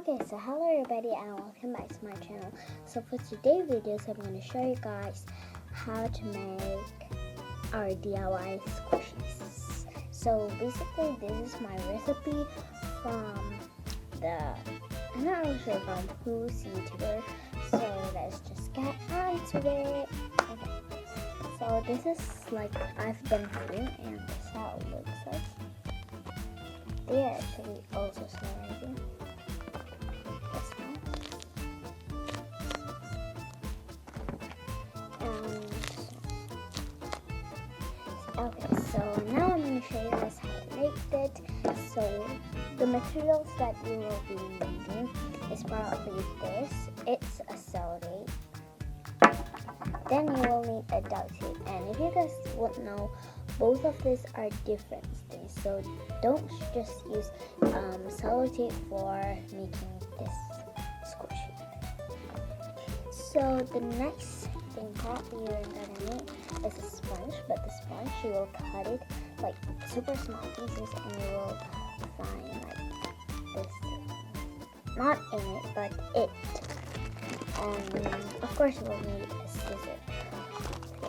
Okay, so hello everybody and welcome back to my channel. So for today's videos, I'm going to show you guys how to make our DIY squishies. So basically this is my recipe from I'm not really sure from who's YouTuber, so let's just get onto it. Okay, so this is like I've been doing and this is how it looks like. They actually also sell this one. Okay, so now I'm going to show you guys how to make it. So the materials that you will be needing is probably this. It's a celery. Then you will need a duck tape. And if you guys won't know, both of these are different things. So don't just use sellotape for making this squishy. So the next thing probably you're gonna need is a sponge, but the sponge you will cut it like super small pieces and you will find like this, not in it, but it. And of course you will need a scissor.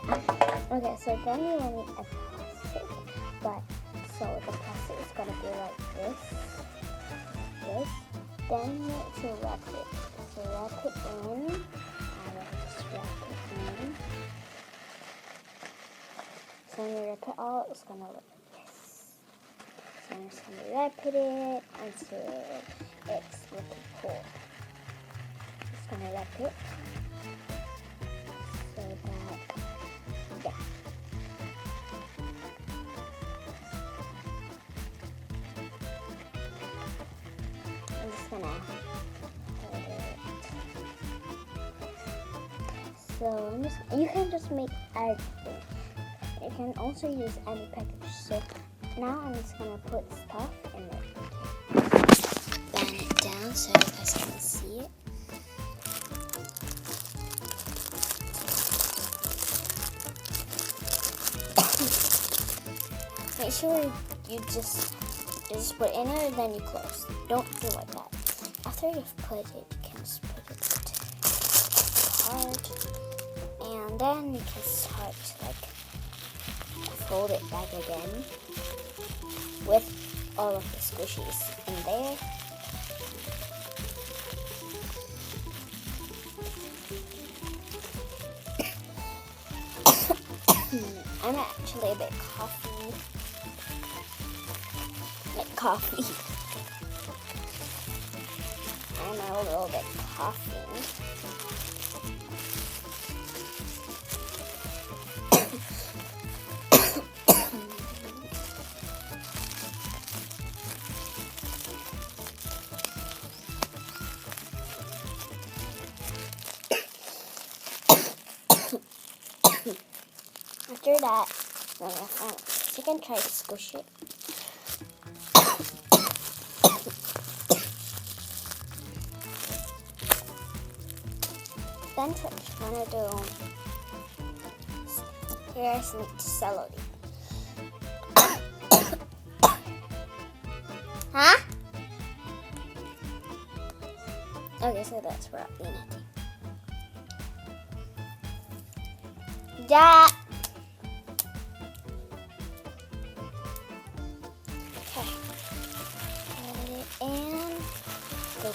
Yeah. Okay, so then you will need a plastic, but so the plastic is gonna be like this. Then you need to wrap it. So wrap it in. I will just wrap it in. So when you wrap it all, it's gonna look like this. So I'm just gonna wrap it until it's looking cool. Just gonna wrap it so that, yeah. I'm just gonna hold it. So you can just make anything. You can also use any package. So now I'm just gonna put stuff in it. Bend it down so you guys can see it. Make sure you just put in it and then you close. Don't do like that. After you've put it, you can just put it apart, and then you can start like fold it back again with all of the squishies in there. I'm actually a bit coffee. I'm a little bit coughing. After that, you can try to squish it. Then what you want to do, here's need celery. Huh? Okay, so that's what we need. Yeah. Okay. Put it in. Go.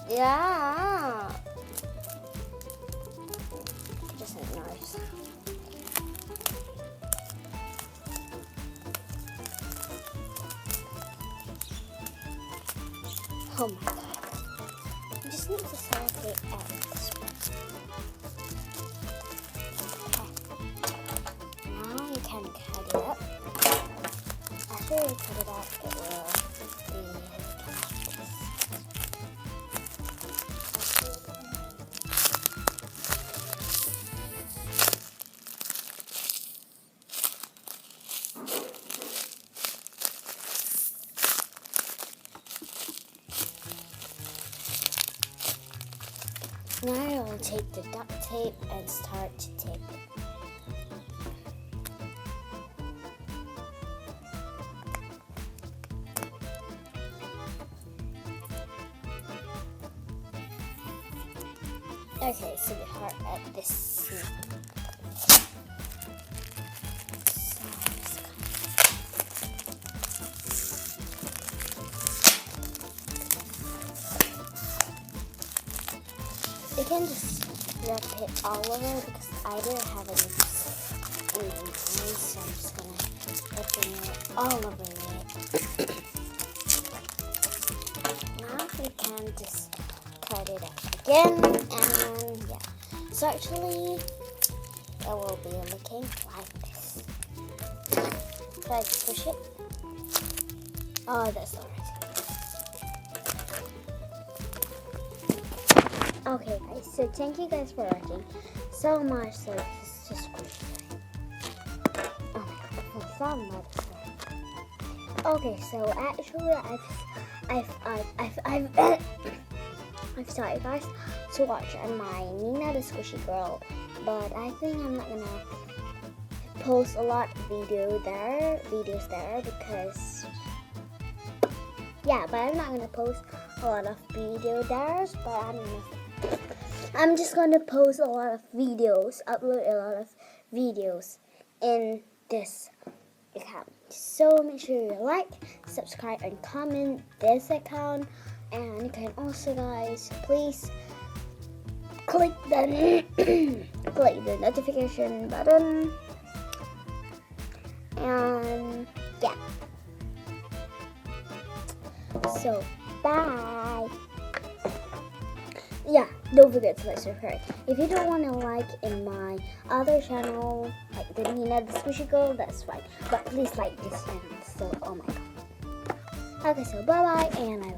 Yeah. Just ignores. Oh my god. You just need to separate out this one. Okay. Now you can cut it up. After you cut it up, it will be take the duct tape and start to tape it. Okay, so we start at this seam. You can just wrap it all over because I didn't have any lines, so I'm just gonna open it all over it. Now we can just cut it out again, and yeah. So actually, it will be looking like this. Try to push it. Oh, that's alright. Okay guys, so thank you guys for watching so much. So it's just squishy. Oh my god, I found another. Okay, so actually I've started guys to watch my Nina the Squishy Girl, but I think I'm not gonna post a lot of videos there because yeah, but I'm not gonna post a lot of videos there, but I'm just gonna post a lot of videos, upload a lot of videos in this account. So make sure you like, subscribe, and comment this account. And you can also, guys, please click the click the notification button. And yeah. So bye. Yeah, don't forget to like, subscribe. If you don't want to like in my other channel, like the Nina the Squishy Girl, that's fine. But please like this channel. So, oh my god. Okay, so bye bye, and I love you.